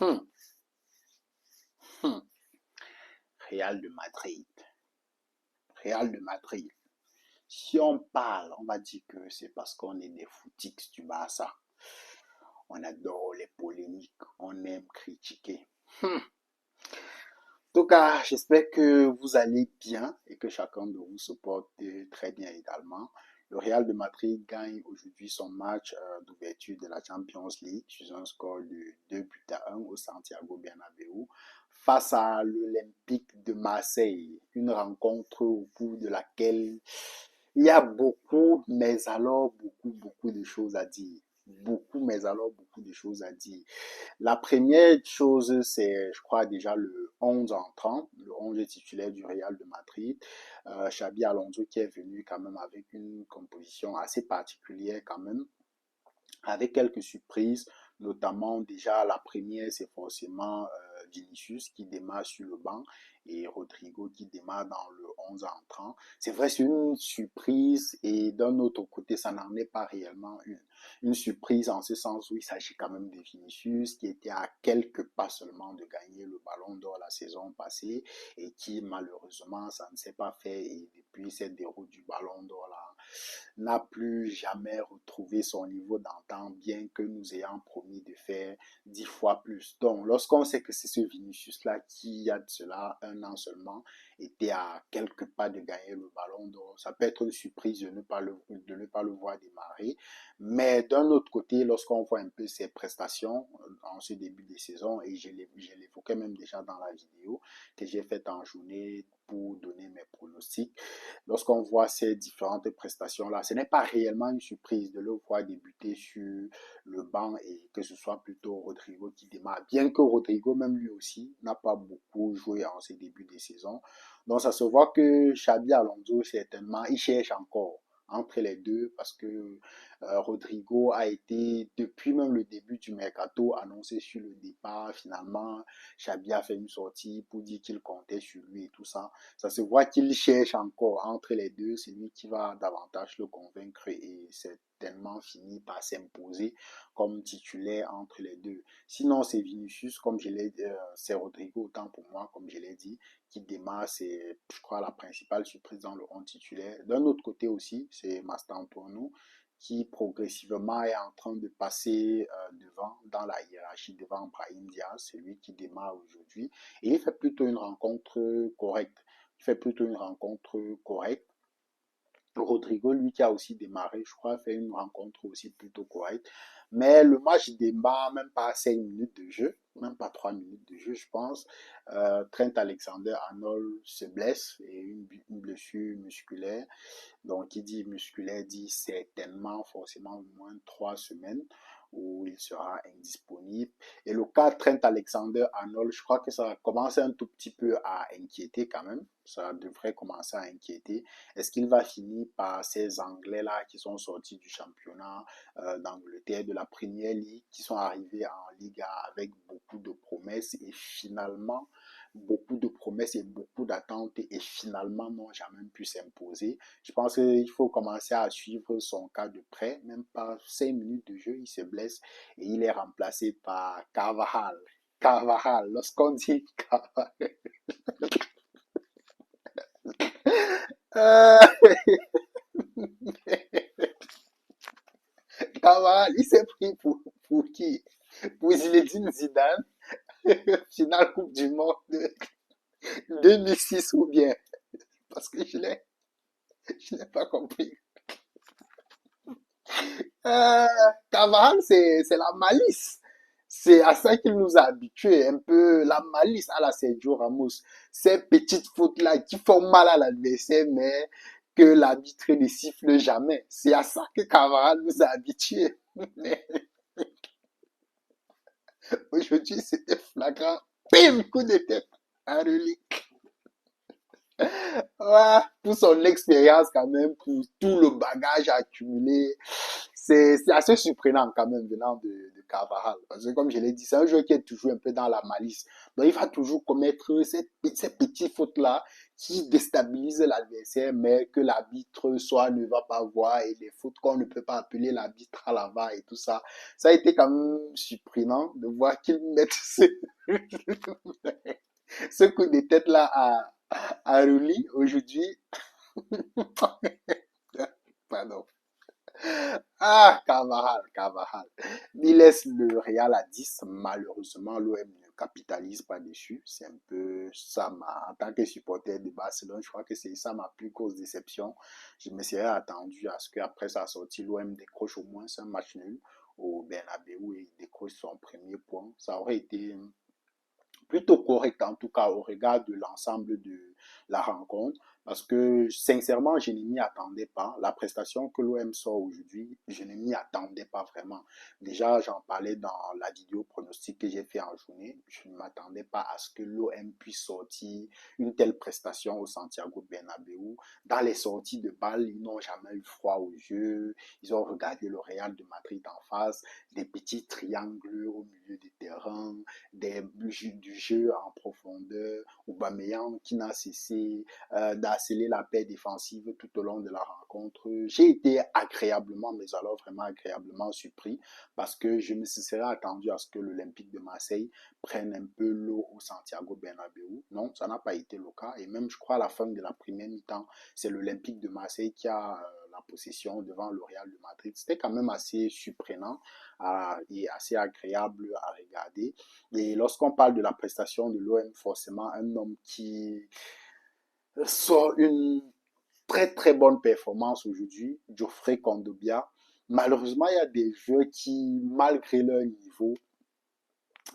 Hum, hum. Real de Madrid. Real de Madrid. Si on parle, on va dire que c'est parce qu'on est des footix du Barça. On adore les polémiques, on aime critiquer. En tout cas, j'espère que vous allez bien et que chacun de vous se porte très bien également. Le Real de Madrid gagne aujourd'hui son match d'ouverture de la Champions League sur un score de 2-1 au Santiago Bernabéu face à l'Olympique de Marseille. Une rencontre au cours de laquelle il y a beaucoup, mais alors beaucoup de choses à dire. Beaucoup, mais alors beaucoup de choses à dire. La première chose, c'est, je crois, déjà le 11 entrant, le 11 titulaire du Real de Madrid. Xabi Alonso qui est venu quand même avec une composition assez particulière quand même, avec quelques surprises, notamment déjà la première, c'est forcément Vinicius qui démarre sur le banc et Rodrigo qui démarre dans le 11 entrant. C'est vrai, c'est une surprise et d'un autre côté, ça n'en est pas réellement une surprise en ce sens où il s'agit quand même de Vinicius qui était à quelques pas seulement de gagner le ballon d'or la saison passée et qui malheureusement, ça ne s'est pas fait et depuis cette déroute du ballon d'or là, n'a plus jamais retrouvé son niveau d'antan, bien que nous ayons promis de faire 10 fois plus. Donc, lorsqu'on sait que c'est ce Vinicius-là qui, il y a de cela un an seulement, était à quelques pas de gagner le ballon d'or, ça peut être une surprise de ne pas le voir démarrer. Mais d'un autre côté, lorsqu'on voit un peu ses prestations en ce début de saison, et je l'évoquais même déjà dans la vidéo que j'ai faite en journée pour donner mes pronostics, lorsqu'on voit ces différentes prestations-là, ce n'est pas réellement une surprise de le voir débuter sur le banc et que ce soit plutôt Rodrigo qui démarre. Bien que Rodrigo, même lui aussi, n'a pas beaucoup joué en ces débuts de saison. Donc ça se voit que Xabi Alonso, certainement, il cherche encore entre les deux parce que Rodrigo a été, depuis même le début du mercato, annoncé sur le départ. Finalement, Xabi a fait une sortie pour dire qu'il comptait sur lui et tout ça. Ça se voit qu'il cherche encore entre les deux. C'est lui qui va davantage le convaincre et certainement finir par s'imposer comme titulaire entre les deux. Sinon, c'est Vinicius, comme je l'ai dit, c'est Rodrigo, autant pour moi, comme je l'ai dit, qui démarre, c'est, je crois, la principale surprise dans le rond titulaire. D'un autre côté aussi, c'est Mastantuono, qui progressivement est en train de passer devant dans la hiérarchie devant Brahim Diaz, c'est lui qui démarre aujourd'hui. Et il fait plutôt une rencontre correcte. Il fait plutôt une rencontre correcte. Rodrigo, lui qui a aussi démarré, je crois, fait une rencontre aussi plutôt correcte. Mais le match démarre même pas 5 minutes de jeu, même pas 3 minutes de jeu, je pense. Trent Alexander-Arnold se blesse et une blessure musculaire. Donc, qui dit musculaire dit certainement, forcément, au moins 3 semaines où il sera indisponible. Et le cas Trent Alexander-Arnold, je crois que ça commence un tout petit peu à inquiéter quand même. Ça devrait commencer à inquiéter. Est-ce qu'il va finir par ces Anglais-là qui sont sortis du championnat d'Angleterre, de la Premier League, qui sont arrivés en Liga avec beaucoup de promesses et finalement beaucoup de promesses et beaucoup d'attentes et finalement n'ont jamais pu s'imposer. Je pense qu'il faut commencer à suivre son cas de près. Même pas 5 minutes de jeu, il se blesse et il est remplacé par Carvajal. Carvajal, lorsqu'on dit Carvajal, euh, Carvajal, il s'est pris pour qui? Pour Zinedine Zidane, finale Coupe du Monde 2006 ou bien? Parce que je n'ai pas compris. Euh, Carvajal, c'est la malice. C'est à ça qu'il nous a habitués, un peu la malice à la Sergio Ramos. Ces petites fautes-là qui font mal à l'adversaire, mais que l'arbitre ne siffle jamais. C'est à ça que Carvajal nous a habitués. Mais aujourd'hui, c'était flagrant. Bim, coup de tête. Un relique. Ouais, pour son expérience quand même, pour tout le bagage accumulé, C'est assez surprenant quand même venant de Carvajal. Parce que comme je l'ai dit, c'est un joueur qui est toujours un peu dans la malice. Donc il va toujours commettre ces petites fautes-là qui déstabilisent l'adversaire, mais que l'arbitre soit ne va pas voir et les fautes qu'on ne peut pas appeler l'arbitre à la VAR et tout ça. Ça a été quand même surprenant de voir qu'ils mettent ce coup de tête-là à Rulli aujourd'hui. Pardon. Ah, Carvajal. Il laisse le Real à 10. Malheureusement, l'OM ne capitalise pas dessus. C'est un peu ça, en tant que supporter de Barcelone, je crois que c'est ça ma plus grosse déception. Je me serais attendu à ce qu'après sa sortie, l'OM décroche au moins un match nul au Bernabeu et décroche son premier point. Ça aurait été plutôt correct, en tout cas au regard de l'ensemble de la rencontre, parce que sincèrement, je ne m'y attendais pas. La prestation que l'OM sort aujourd'hui, je ne m'y attendais pas vraiment. Déjà, j'en parlais dans la vidéo pronostic que j'ai fait en journée. Je ne m'attendais pas à ce que l'OM puisse sortir une telle prestation au Santiago Bernabéu. Dans les sorties de balles, ils n'ont jamais eu froid aux yeux. Ils ont regardé le Real de Madrid en face, des petits triangles au milieu du terrain, du jeu en profondeur, Aubameyang qui n'a cessé d'harceler la paix défensive tout au long de la rencontre. J'ai été agréablement, mais alors vraiment agréablement surpris parce que je me serais attendu à ce que l'Olympique de Marseille prenne un peu l'eau au Santiago Bernabéu. Non, ça n'a pas été le cas et même je crois à la fin de la première mi-temps, c'est l'Olympique de Marseille qui a la possession devant le Real de Madrid. C'était quand même assez surprenant et assez agréable à regarder. Et lorsqu'on parle de la prestation de l'OM, forcément, un homme qui sort une très très bonne performance aujourd'hui, Geoffrey Kondogbia. Malheureusement, il y a des joueurs qui, malgré leur niveau,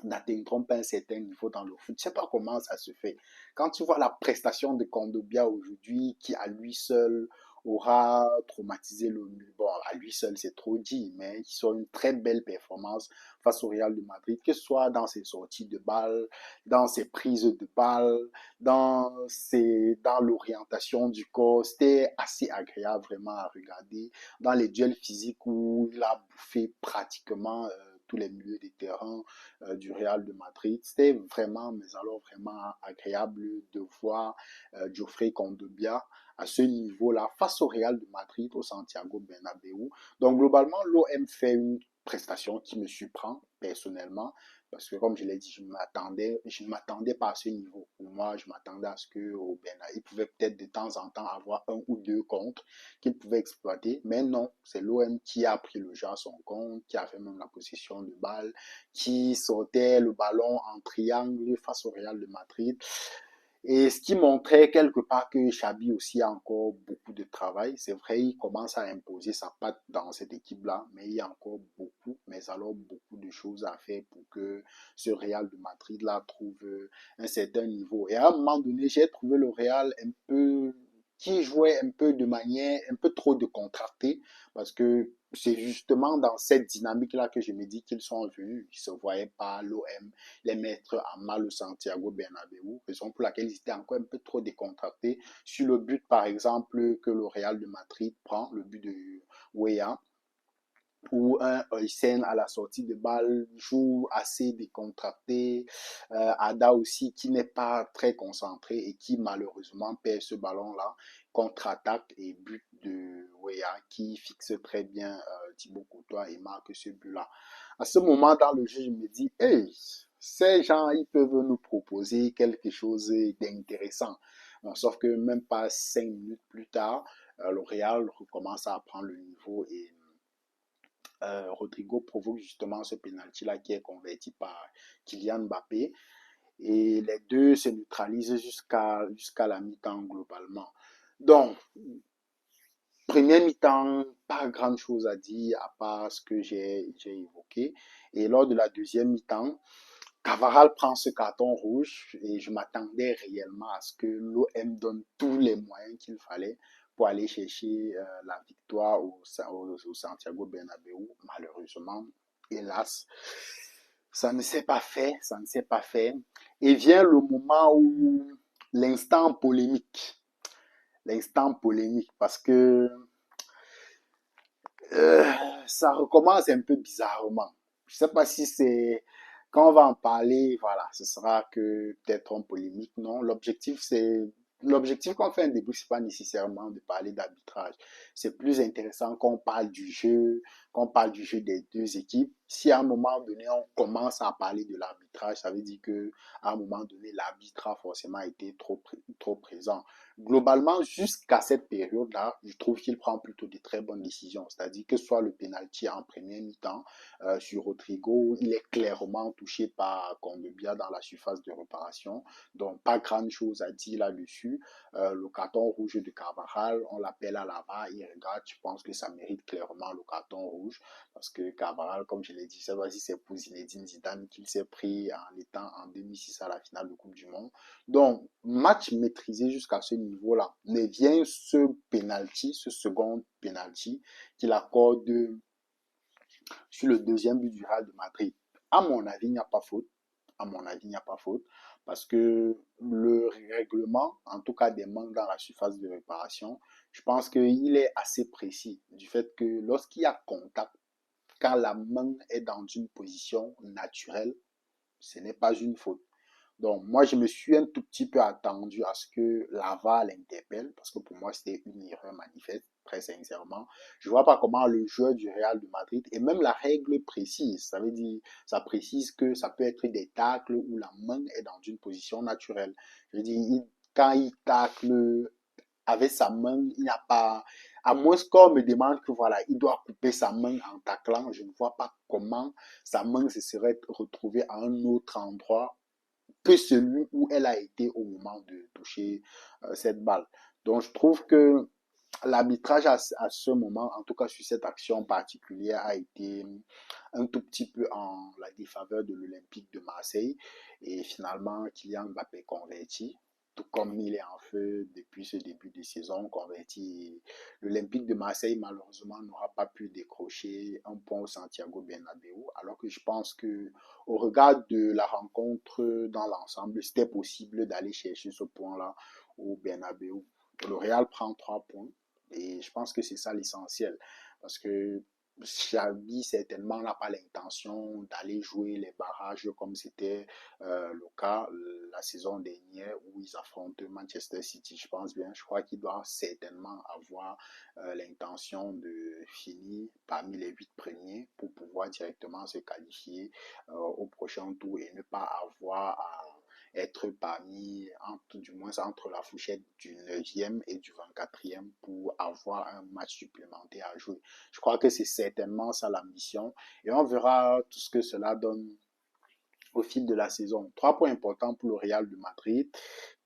n'atteindront pas un certain niveau dans le foot. Je ne sais pas comment ça se fait. Quand tu vois la prestation de Kondogbia aujourd'hui, qui à lui seul aura traumatisé le... Bon, à lui seul, c'est trop dit, mais qui soit une très belle performance face au Real de Madrid, que ce soit dans ses sorties de balles, dans ses prises de balles, dans l'orientation du corps. C'était assez agréable vraiment à regarder. Dans les duels physiques où il a bouffé pratiquement tous les milieux des terrains du Real de Madrid. C'était vraiment, mais alors vraiment agréable de voir Geoffrey Kondogbia à ce niveau-là face au Real de Madrid au Santiago Bernabéu. Donc globalement, l'OM fait une prestation qui me surprend personnellement parce que comme je l'ai dit, je ne m'attendais pas à ce niveau. Pour moi, je m'attendais à ce que au Bernabéu, il pouvait peut-être de temps en temps avoir un ou deux contre qu'il pouvait exploiter, mais non, c'est l'OM qui a pris le jeu à son compte, qui a fait même la possession de balle, qui sortait le ballon en triangle face au Real de Madrid. Et ce qui montrait quelque part que Xabi aussi a encore beaucoup de travail. C'est vrai, il commence à imposer sa patte dans cette équipe-là, mais il y a encore beaucoup, mais alors beaucoup de choses à faire pour que ce Real de Madrid-là trouve un certain niveau. Et à un moment donné, j'ai trouvé le Real un peu qui jouait un peu de manière un peu trop de contracté parce que c'est justement dans cette dynamique-là que je me dis qu'ils sont venus. Ils ne se voyaient pas l'OM les mettre en mal au Santiago Bernabéu, raison pour laquelle ils étaient encore un peu trop décontractés sur le but, par exemple, que le Real de Madrid prend, le but de Weah, où un Oysen à la sortie de balle joue assez décontracté, Ada aussi qui n'est pas très concentré et qui malheureusement perd ce ballon-là, contre-attaque et but de Weah qui fixe très bien Thibaut Courtois et marque ce but-là. À ce moment dans le jeu, je me dis, hey, ces gens, ils peuvent nous proposer quelque chose d'intéressant. Bon, sauf que même pas 5 minutes plus tard, le Real recommence à prendre le niveau et Rodrigo provoque justement ce penalty-là qui est converti par Kylian Mbappé. Et les deux se neutralisent jusqu'à la mi-temps globalement. Donc, première mi-temps, pas grand chose à dire à part ce que j'ai évoqué. Et lors de la deuxième mi-temps, Cavaral prend ce carton rouge et je m'attendais réellement à ce que l'OM donne tous les moyens qu'il fallait pour aller chercher la victoire au Santiago Bernabéu. Malheureusement, hélas, ça ne s'est pas fait, ça ne s'est pas fait. Et vient le moment où l'instant polémique, parce que Euh, Ça recommence un peu bizarrement. Je sais pas si c'est quand on va en parler, voilà, ce sera que peut-être en polémique. Non, l'objectif quand on fait un débrief, c'est pas nécessairement de parler d'arbitrage. C'est plus intéressant qu'on parle du jeu, qu'on parle du jeu des deux équipes. Si à un moment donné on commence à parler de l'arbitrage, ça veut dire que à un moment donné l'arbitre a forcément été trop présent. Globalement, jusqu'à cette période-là, je trouve qu'il prend plutôt de très bonnes décisions. C'est-à-dire que soit le penalty en première mi-temps sur Rodrigo, il est clairement touché par Kondogbia dans la surface de réparation. Donc, pas grande chose à dire là-dessus. Le carton rouge de Carvajal, on l'appelle à la barre, il regarde, je pense que ça mérite clairement le carton rouge. Parce que Carvajal, comme je l'ai dit, je ne sais pas si c'est pour Zinedine Zidane qu'il s'est pris en étant en 2006 à la finale de Coupe du Monde. Donc, match maîtrisé jusqu'à ce niveau-là. Mais vient ce penalty, ce second penalty qu'il accorde sur le deuxième but du Real de Madrid. À mon avis, il n'y a pas faute. À mon avis, il n'y a pas faute. Parce que le règlement, en tout cas des manques dans la surface de réparation, je pense qu'il est assez précis du fait que lorsqu'il y a contact, quand la main est dans une position naturelle, ce n'est pas une faute. Donc, moi, je me suis un tout petit peu attendu à ce que Laval l'interpelle, parce que pour moi, c'était une erreur manifeste, très sincèrement. Je ne vois pas comment le joueur du Real de Madrid, et même la règle précise, ça veut dire, ça précise que ça peut être des tacles où la main est dans une position naturelle. Je veux dire, quand il tacle avec sa main, il n'y a pas, à moins qu'on me demande que voilà, il doit couper sa main en taclant, je ne vois pas comment sa main se serait retrouvée à un autre endroit que celui où elle a été au moment de toucher cette balle. Donc je trouve que l'arbitrage à ce moment, en tout cas sur cette action particulière, a été un tout petit peu en la défaveur de l'Olympique de Marseille. Et finalement, Kylian Mbappé converti, tout comme il est en feu depuis ce début de saison, converti. L'Olympique de Marseille, malheureusement, n'aura pas pu décrocher un point au Santiago Bernabéu, alors que je pense que au regard de la rencontre dans l'ensemble, c'était possible d'aller chercher ce point-là au Bernabéu. Le Real prend 3 points et je pense que c'est ça l'essentiel parce que Xavi certainement n'a pas l'intention d'aller jouer les barrages comme c'était le cas la saison dernière où ils affrontent Manchester City. Je pense bien, je crois qu'il doit certainement avoir l'intention de finir parmi les 8 premiers pour pouvoir directement se qualifier au prochain tour et ne pas avoir à être parmi, du moins entre la fourchette du 9e et du 24e pour avoir un match supplémentaire à jouer. Je crois que c'est certainement ça l'ambition et on verra tout ce que cela donne au fil de la saison. 3 points importants pour le Real de Madrid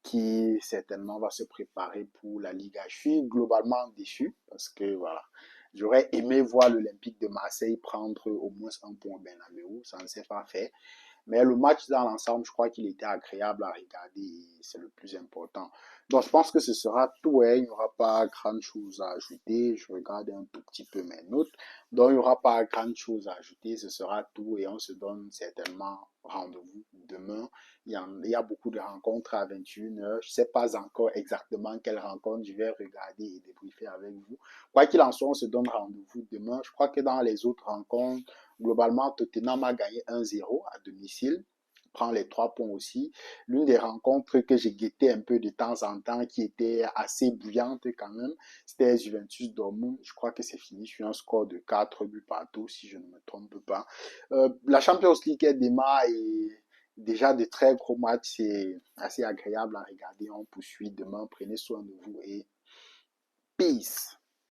qui certainement va se préparer pour la Liga. Je suis globalement déçu parce que voilà, j'aurais aimé voir l'Olympique de Marseille prendre au moins un point au Bernabéu, ça ne s'est pas fait. Mais le match dans l'ensemble, je crois qu'il était agréable à regarder et c'est le plus important. Donc, je pense que ce sera tout. Hein. Il n'y aura pas grand chose à ajouter. Je regarde un tout petit peu mes notes. Donc, il n'y aura pas grand chose à ajouter. Ce sera tout et on se donne certainement rendez-vous demain. Il y a beaucoup de rencontres à 21h. Je ne sais pas encore exactement quelle rencontre je vais regarder et débriefer avec vous. Quoi qu'il en soit, on se donne rendez-vous demain. Je crois que dans les autres rencontres, globalement, Tottenham a gagné 1-0 à domicile, prend les 3 points aussi. L'une des rencontres que j'ai guetté un peu de temps en temps, qui était assez bouillante quand même, c'était Juventus Dortmund. Je crois que c'est fini sur un score de 4 buts partout, si je ne me trompe pas. La Champions League démarre et déjà de très gros matchs, c'est assez agréable à regarder. On poursuit demain. Prenez soin de vous et peace.